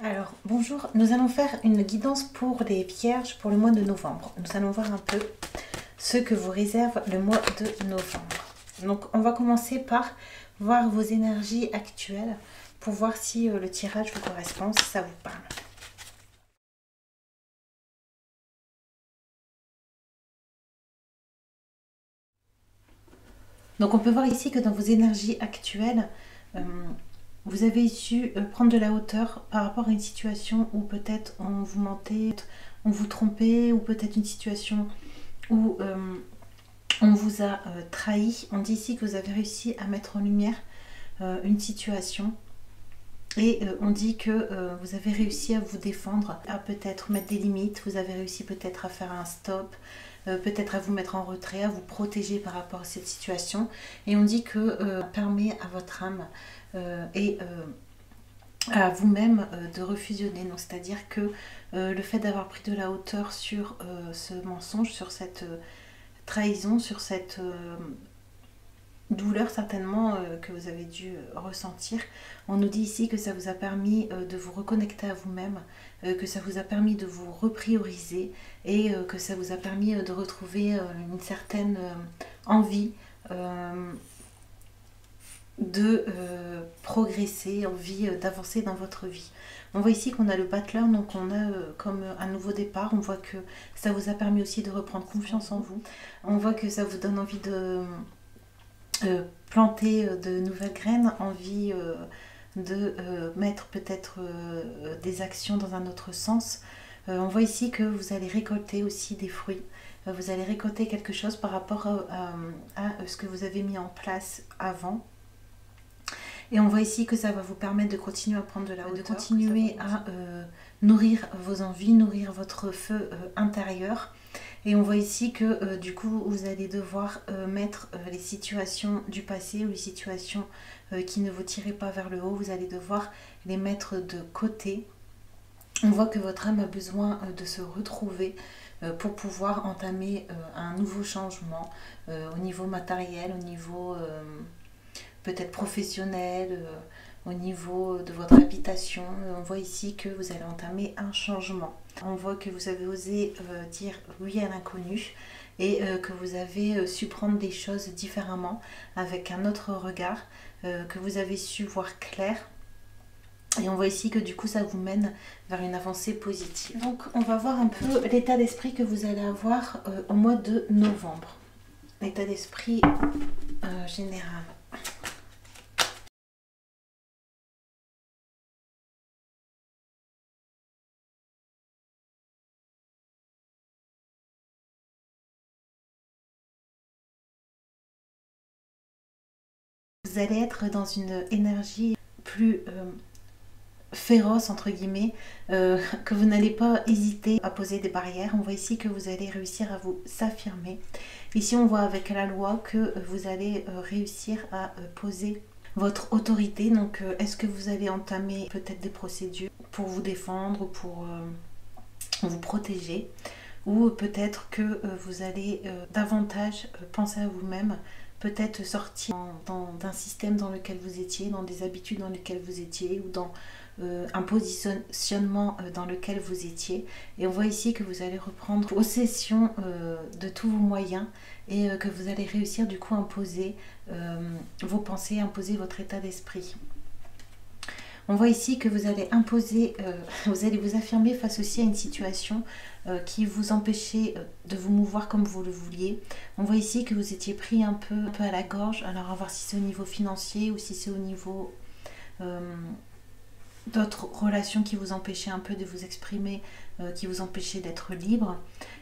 Alors, bonjour, nous allons faire une guidance pour les vierges pour le mois de novembre. Nous allons voir un peu ce que vous réserve le mois de novembre. Donc, on va commencer par voir vos énergies actuelles pour voir si le tirage vous correspond, si ça vous parle. Donc, on peut voir ici que dans vos énergies actuelles, vous avez su prendre de la hauteur par rapport à une situation où peut-être on vous mentait, on vous trompait, ou peut-être une situation où on vous a trahi. On dit ici que vous avez réussi à mettre en lumière une situation et on dit que vous avez réussi à vous défendre, à peut-être mettre des limites, vous avez réussi peut-être à faire un stop, peut-être à vous mettre en retrait, à vous protéger par rapport à cette situation. Et on dit que ça permet à votre âme et à vous-même de refusionner. Donc c'est-à-dire que le fait d'avoir pris de la hauteur sur ce mensonge, sur cette trahison, sur cette douleur certainement que vous avez dû ressentir. On nous dit ici que ça vous a permis de vous reconnecter à vous-même, que ça vous a permis de vous reprioriser et que ça vous a permis de retrouver une certaine envie de progresser, envie d'avancer dans votre vie. On voit ici qu'on a le Battler, donc on a comme un nouveau départ. On voit que ça vous a permis aussi de reprendre confiance en vous. On voit que ça vous donne envie de planter de nouvelles graines, envie de mettre peut-être des actions dans un autre sens. On voit ici que vous allez récolter aussi des fruits. Vous allez récolter quelque chose par rapport à ce que vous avez mis en place avant. Et on voit ici que ça va vous permettre de continuer à prendre de la hauteur, de continuer à nourrir vos envies, nourrir votre feu intérieur. Et on voit ici que du coup vous allez devoir mettre les situations du passé ou les situations qui ne vous tiraient pas vers le haut, vous allez devoir les mettre de côté. On voit que votre âme a besoin de se retrouver pour pouvoir entamer un nouveau changement au niveau matériel, au niveau peut-être professionnel, au niveau de votre habitation. On voit ici que vous allez entamer un changement. On voit que vous avez osé dire oui à l'inconnu et que vous avez su prendre des choses différemment, avec un autre regard, que vous avez su voir clair. Et on voit ici que du coup ça vous mène vers une avancée positive. Donc on va voir un peu l'état d'esprit que vous allez avoir au mois de novembre. L'état d'esprit général. Vous allez être dans une énergie plus féroce entre guillemets, que vous n'allez pas hésiter à poser des barrières. On voit ici que vous allez réussir à vous affirmer. Ici on voit avec la loi que vous allez réussir à poser votre autorité. Donc est-ce que vous allez entamer peut-être des procédures pour vous défendre, pour vous protéger, ou peut-être que vous allez davantage penser à vous-même, peut-être sortir d'un système dans lequel vous étiez, dans des habitudes dans lesquelles vous étiez, ou dans un positionnement dans lequel vous étiez. Et on voit ici que vous allez reprendre possession de tous vos moyens et que vous allez réussir du coup à imposer vos pensées, imposer votre état d'esprit. On voit ici que vous allez imposer, vous allez vous affirmer face aussi à une situation qui vous empêchait de vous mouvoir comme vous le vouliez. On voit ici que vous étiez pris un peu à la gorge. Alors à voir si c'est au niveau financier ou si c'est au niveau d'autres relations qui vous empêchaient un peu de vous exprimer, qui vous empêchaient d'être libre.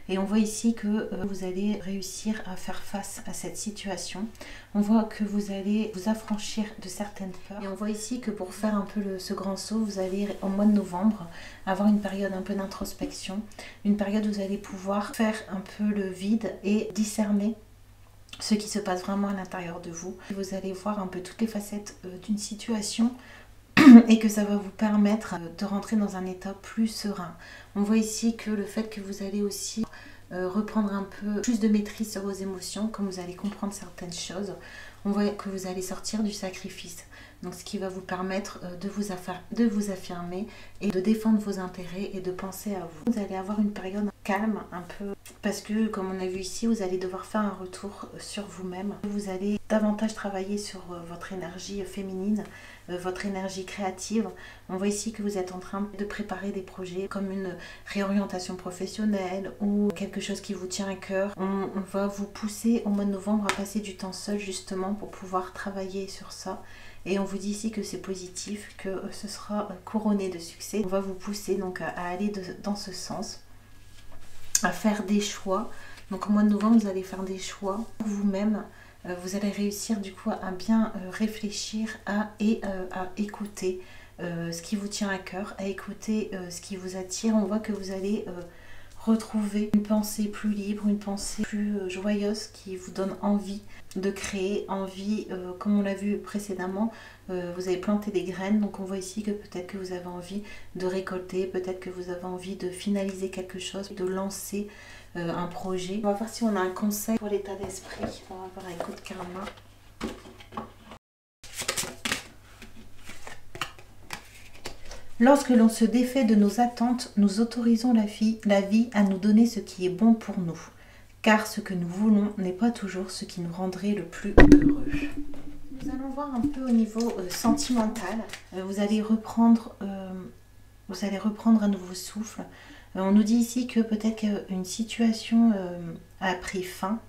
Et on voit ici que vous allez réussir à faire face à cette situation. On voit que vous allez vous affranchir de certaines peurs. Et on voit ici que pour faire un peu ce grand saut, vous allez au mois de novembre avoir une période un peu d'introspection, une période où vous allez pouvoir faire un peu le vide et discerner ce qui se passe vraiment à l'intérieur de vous. Vous allez voir un peu toutes les facettes d'une situation et que ça va vous permettre de rentrer dans un état plus serein. On voit ici que le fait que vous allez aussi reprendre un peu plus de maîtrise sur vos émotions, comme vous allez comprendre certaines choses. on voit que vous allez sortir du sacrifice. Donc ce qui va vous permettre de vous affirmer et de défendre vos intérêts et de penser à vous. Vous allez avoir une période calme un peu parce que comme on a vu ici, vous allez devoir faire un retour sur vous-même. Vous allez davantage travailler sur votre énergie féminine, votre énergie créative. On voit ici que vous êtes en train de préparer des projets comme une réorientation professionnelle ou quelque chose qui vous tient à cœur. On va vous pousser au mois de novembre à passer du temps seul justement pour pouvoir travailler sur ça. Et on vous dit ici que c'est positif, que ce sera couronné de succès. On va vous pousser donc à aller dans ce sens, à faire des choix. Donc au mois de novembre, vous allez faire des choix pour vous-même. Vous allez réussir du coup à bien réfléchir et à écouter ce qui vous tient à cœur, à écouter ce qui vous attire. On voit que vous allez retrouver une pensée plus libre, une pensée plus joyeuse qui vous donne envie de créer, envie, comme on l'a vu précédemment, vous avez planté des graines, donc on voit ici que peut-être que vous avez envie de récolter, peut-être que vous avez envie de finaliser quelque chose, de lancer un projet. On va voir si on a un conseil pour l'état d'esprit. On va voir avec Good Karma. Lorsque l'on se défait de nos attentes, nous autorisons la vie à nous donner ce qui est bon pour nous. Car ce que nous voulons n'est pas toujours ce qui nous rendrait le plus heureux. Nous allons voir un peu au niveau sentimental. Vous allez reprendre un nouveau souffle. On nous dit ici que peut-être qu'une situation a pris fin.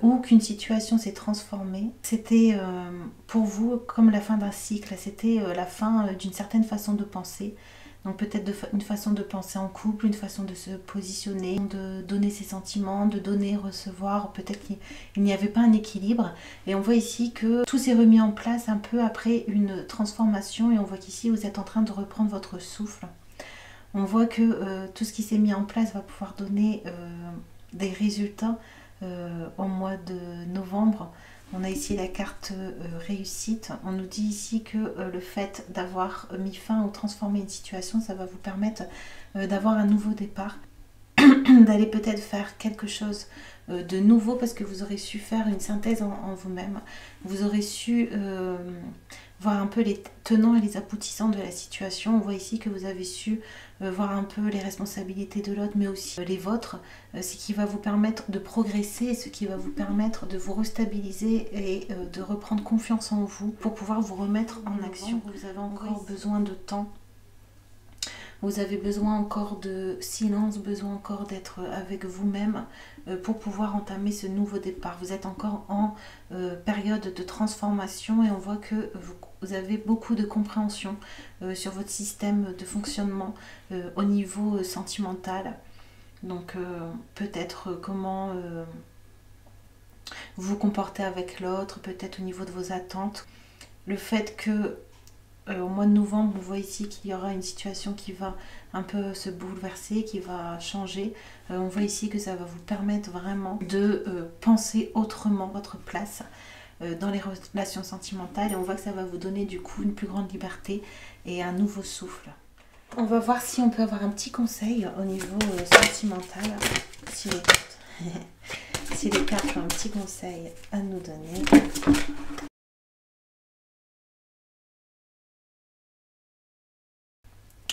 Ou qu'une situation s'est transformée. C'était pour vous comme la fin d'un cycle, c'était la fin d'une certaine façon de penser. Donc peut-être une façon de penser en couple, une façon de se positionner, de donner ses sentiments, de donner, recevoir. Peut-être qu'il n'y avait pas un équilibre. Et on voit ici que tout s'est remis en place un peu après une transformation. Et on voit qu'ici vous êtes en train de reprendre votre souffle. On voit que tout ce qui s'est mis en place va pouvoir donner des résultats. Au mois de novembre, on a ici la carte réussite. On nous dit ici que le fait d'avoir mis fin ou transformé une situation, ça va vous permettre d'avoir un nouveau départ, d'aller peut-être faire quelque chose de nouveau parce que vous aurez su faire une synthèse en vous-même. Vous aurez su voir un peu les tenants et les aboutissants de la situation. On voit ici que vous avez su voir un peu les responsabilités de l'autre, mais aussi les vôtres, ce qui va vous permettre de progresser, ce qui va vous permettre de vous restabiliser et de reprendre confiance en vous pour pouvoir vous remettre en action. Vous avez encore besoin de temps. Vous avez besoin encore de silence, besoin encore d'être avec vous-même pour pouvoir entamer ce nouveau départ. Vous êtes encore en période de transformation et on voit que vous avez beaucoup de compréhension sur votre système de fonctionnement au niveau sentimental. Donc peut-être comment vous vous comportez avec l'autre, peut-être au niveau de vos attentes. Le fait que au mois de novembre, on voit ici qu'il y aura une situation qui va un peu se bouleverser, qui va changer. On voit ici que ça va vous permettre vraiment de penser autrement votre place dans les relations sentimentales. Et on voit que ça va vous donner du coup une plus grande liberté et un nouveau souffle. On va voir si on peut avoir un petit conseil au niveau sentimental. Si les cartes ont un petit conseil à nous donner.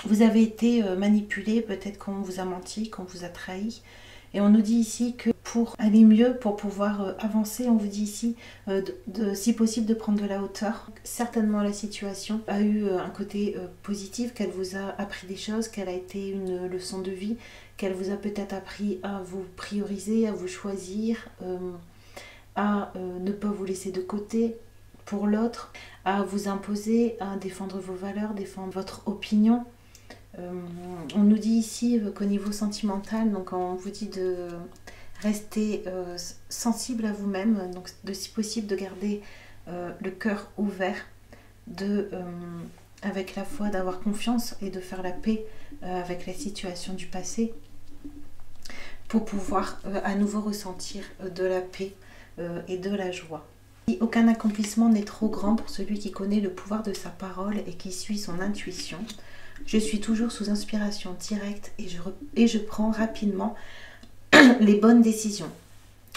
Vous avez été manipulé, peut-être qu'on vous a menti, qu'on vous a trahi. Et on nous dit ici que pour aller mieux, pour pouvoir avancer, on vous dit ici, si possible, de prendre de la hauteur. Certainement, la situation a eu un côté positif, qu'elle vous a appris des choses, qu'elle a été une leçon de vie, qu'elle vous a peut-être appris à vous prioriser, à vous choisir, à ne pas vous laisser de côté pour l'autre, à vous imposer, à défendre vos valeurs, défendre votre opinion. On nous dit ici qu'au niveau sentimental, donc on vous dit de rester sensible à vous-même, donc de si possible de garder le cœur ouvert, avec la foi d'avoir confiance et de faire la paix avec la situation du passé pour pouvoir à nouveau ressentir de la paix et de la joie. Aucun accomplissement n'est trop grand pour celui qui connaît le pouvoir de sa parole et qui suit son intuition. Je suis toujours sous inspiration directe et je prends rapidement les bonnes décisions.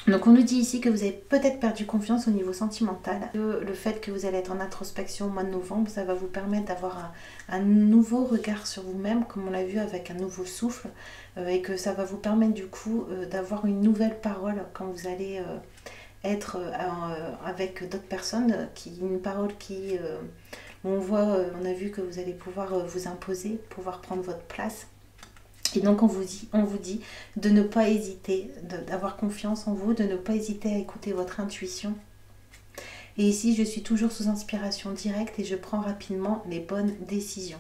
Donc on nous dit ici que vous avez peut-être perdu confiance au niveau sentimental. Le fait que vous allez être en introspection au mois de novembre, ça va vous permettre d'avoir un nouveau regard sur vous-même, comme on l'a vu avec un nouveau souffle, et que ça va vous permettre du coup d'avoir une nouvelle parole quand vous allez être avec d'autres personnes, une parole qui, on a vu que vous allez pouvoir vous imposer, pouvoir prendre votre place. Et donc on vous dit de ne pas hésiter, d'avoir confiance en vous, de ne pas hésiter à écouter votre intuition. Et ici, je suis toujours sous inspiration directe et je prends rapidement les bonnes décisions.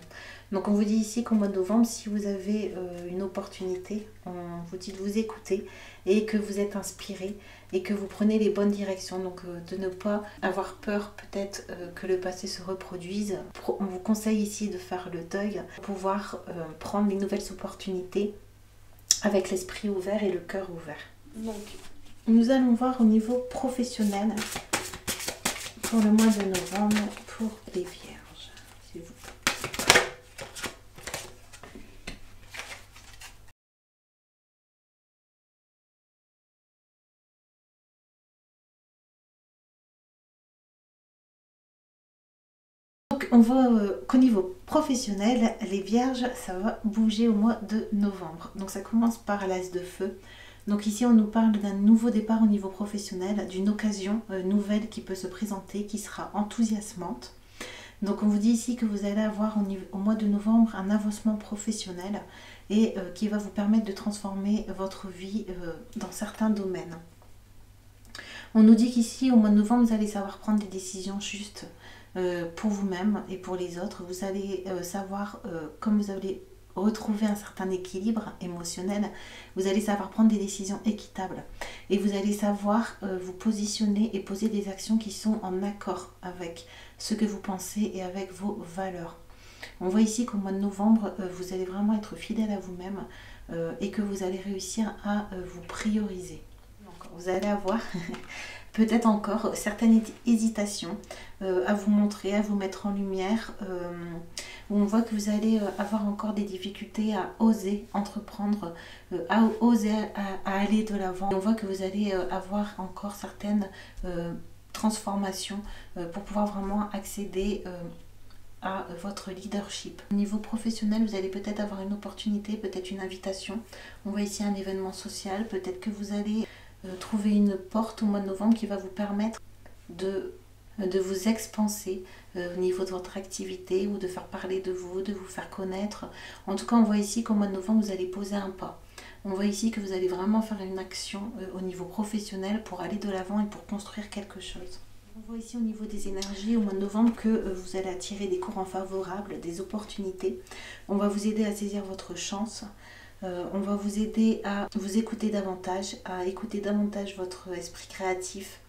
Donc on vous dit ici qu'au mois de novembre, si vous avez une opportunité, on vous dit de vous écouter et que vous êtes inspiré et que vous prenez les bonnes directions. Donc de ne pas avoir peur peut-être que le passé se reproduise. On vous conseille ici de faire le deuil pour pouvoir prendre les nouvelles opportunités avec l'esprit ouvert et le cœur ouvert. Donc nous allons voir au niveau professionnel pour le mois de novembre pour les vierges, s'il vous plaît. Donc on voit qu'au niveau professionnel, les vierges, ça va bouger au mois de novembre. Donc ça commence par l'as de feu. Donc ici on nous parle d'un nouveau départ au niveau professionnel, d'une occasion nouvelle qui peut se présenter, qui sera enthousiasmante. Donc on vous dit ici que vous allez avoir au mois de novembre un avancement professionnel et qui va vous permettre de transformer votre vie dans certains domaines. On nous dit qu'ici au mois de novembre vous allez savoir prendre des décisions justes pour vous-même et pour les autres. Vous allez savoir, comme vous allez retrouver un certain équilibre émotionnel, vous allez savoir prendre des décisions équitables et vous allez savoir vous positionner et poser des actions qui sont en accord avec ce que vous pensez et avec vos valeurs. On voit ici qu'au mois de novembre, vous allez vraiment être fidèle à vous-même et que vous allez réussir à vous prioriser. Donc, vous allez avoir peut-être encore certaines hésitations à vous montrer, à vous mettre en lumière, où on voit que vous allez avoir encore des difficultés à oser entreprendre, à oser à aller de l'avant. On voit que vous allez avoir encore certaines transformations pour pouvoir vraiment accéder à votre leadership. Au niveau professionnel, vous allez peut-être avoir une opportunité, peut-être une invitation. On voit ici un événement social, peut-être que vous allez trouver une porte au mois de novembre qui va vous permettre de vous expanser au niveau de votre activité ou de faire parler de vous faire connaître. En tout cas, on voit ici qu'au mois de novembre, vous allez poser un pas. On voit ici que vous allez vraiment faire une action au niveau professionnel pour aller de l'avant et pour construire quelque chose. On voit ici au niveau des énergies au mois de novembre que vous allez attirer des courants favorables, des opportunités. On va vous aider à saisir votre chance. On va vous aider à vous écouter davantage, à écouter davantage votre esprit créatif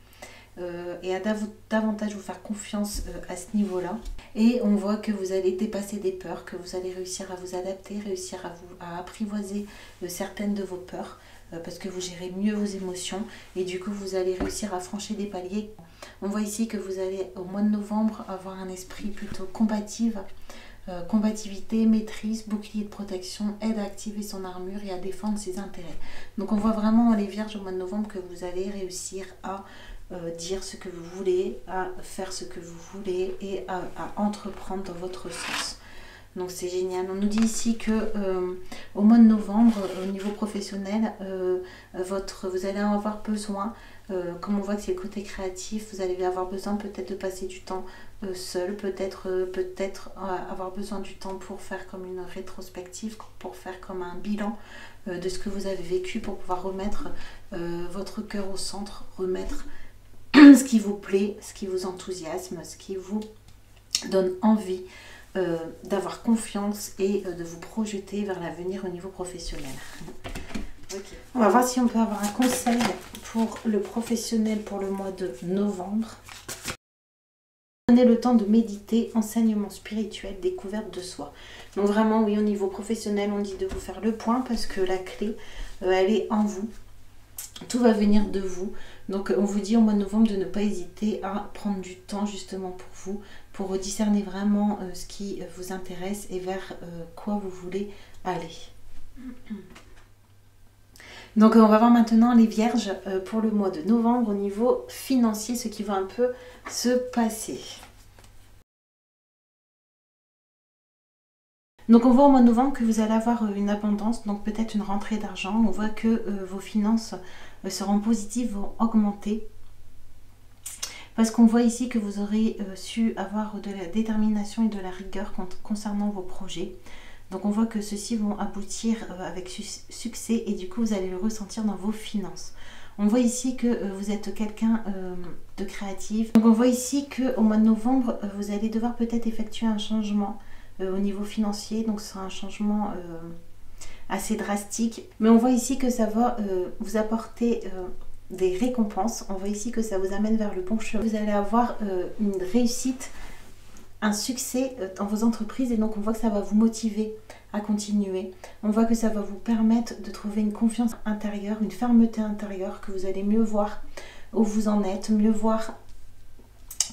et à davantage vous faire confiance à ce niveau-là. Et on voit que vous allez dépasser des peurs, que vous allez réussir à vous adapter, réussir à apprivoiser certaines de vos peurs parce que vous gérez mieux vos émotions et du coup vous allez réussir à franchir des paliers. On voit ici que vous allez au mois de novembre avoir un esprit plutôt combatif. Combativité, maîtrise, bouclier de protection, aide à activer son armure et à défendre ses intérêts. Donc on voit vraiment les vierges au mois de novembre que vous allez réussir à dire ce que vous voulez, à faire ce que vous voulez et à entreprendre dans votre sens. Donc c'est génial. On nous dit ici que au mois de novembre, au niveau professionnel, vous allez avoir besoin, comme on voit que c'est le côté créatif, vous allez avoir besoin peut-être de passer du temps seul, peut-être avoir besoin du temps pour faire comme une rétrospective, pour faire comme un bilan de ce que vous avez vécu, pour pouvoir remettre votre cœur au centre, remettre ce qui vous plaît, ce qui vous enthousiasme, ce qui vous donne envie d'avoir confiance et de vous projeter vers l'avenir au niveau professionnel. Okay. On va voir si on peut avoir un conseil pour le professionnel pour le mois de novembre. Prenez le temps de méditer, enseignement spirituel, découverte de soi. Donc vraiment, oui, au niveau professionnel, on dit de vous faire le point parce que la clé, elle est en vous. Tout va venir de vous. Donc on vous dit au mois de novembre de ne pas hésiter à prendre du temps justement pour vous, pour discerner vraiment ce qui vous intéresse et vers quoi vous voulez aller. Donc on va voir maintenant les vierges pour le mois de novembre au niveau financier, ce qui va un peu se passer. Donc on voit au mois de novembre que vous allez avoir une abondance, donc peut-être une rentrée d'argent. On voit que vos finances seront positives, vont augmenter. Parce qu'on voit ici que vous aurez su avoir de la détermination et de la rigueur concernant vos projets. Donc on voit que ceux-ci vont aboutir avec succès et du coup vous allez le ressentir dans vos finances. On voit ici que vous êtes quelqu'un de créatif. Donc on voit ici qu'au mois de novembre, vous allez devoir peut-être effectuer un changement au niveau financier. Donc ce sera un changement assez drastique. Mais on voit ici que ça va vous apporter des récompenses. On voit ici que ça vous amène vers le bon chemin. Vous allez avoir une réussite, un succès dans vos entreprises et donc on voit que ça va vous motiver à continuer. On voit que ça va vous permettre de trouver une confiance intérieure, une fermeté intérieure, que vous allez mieux voir où vous en êtes, mieux voir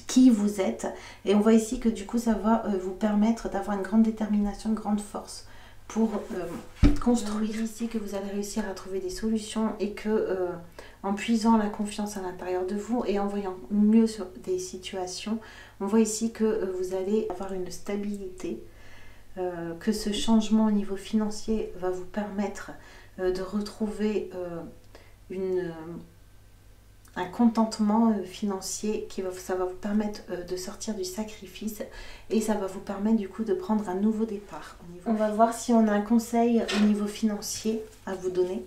qui vous êtes. Et on voit ici que du coup ça va vous permettre d'avoir une grande détermination, une grande force pour construire. Ici que vous allez réussir à trouver des solutions et que en puisant la confiance à l'intérieur de vous et en voyant mieux sur des situations, on voit ici que vous allez avoir une stabilité, que ce changement au niveau financier va vous permettre de retrouver un contentement financier ça va vous permettre de sortir du sacrifice et ça va vous permettre du coup de prendre un nouveau départ. On va voir si on a un conseil au niveau financier à vous donner.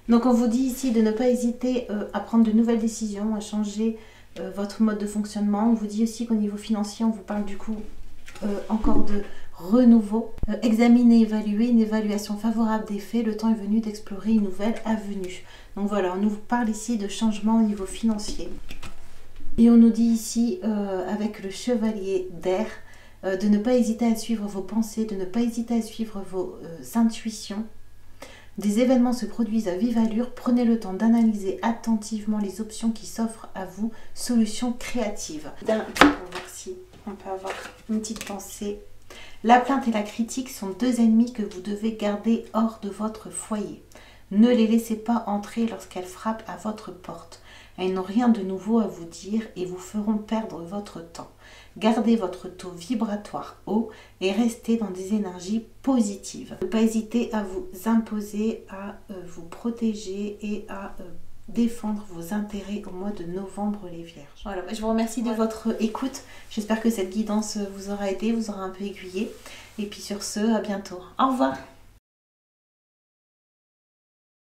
Donc on vous dit ici de ne pas hésiter à prendre de nouvelles décisions, à changer votre mode de fonctionnement. On vous dit aussi qu'au niveau financier, on vous parle du coup encore de renouveau. Examiner, évaluer, une évaluation favorable des faits. Le temps est venu d'explorer une nouvelle avenue. Donc voilà, on nous parle ici de changement au niveau financier. Et on nous dit ici, avec le chevalier d'air, de ne pas hésiter à suivre vos pensées, de ne pas hésiter à suivre vos intuitions. Des événements se produisent à vive allure. Prenez le temps d'analyser attentivement les options qui s'offrent à vous. Solutions créatives. On va voir si on peut avoir une petite pensée. La plainte et la critique sont deux ennemis que vous devez garder hors de votre foyer. Ne les laissez pas entrer lorsqu'elles frappent à votre porte. Elles n'ont rien de nouveau à vous dire et vous feront perdre votre temps. Gardez votre taux vibratoire haut et restez dans des énergies positives. Ne pas hésiter à vous imposer, à vous protéger et à défendre vos intérêts au mois de novembre, les Vierges. Voilà, je vous remercie de votre écoute. J'espère que cette guidance vous aura aidé, vous aura un peu aiguillé. Et puis sur ce, à bientôt. Au revoir.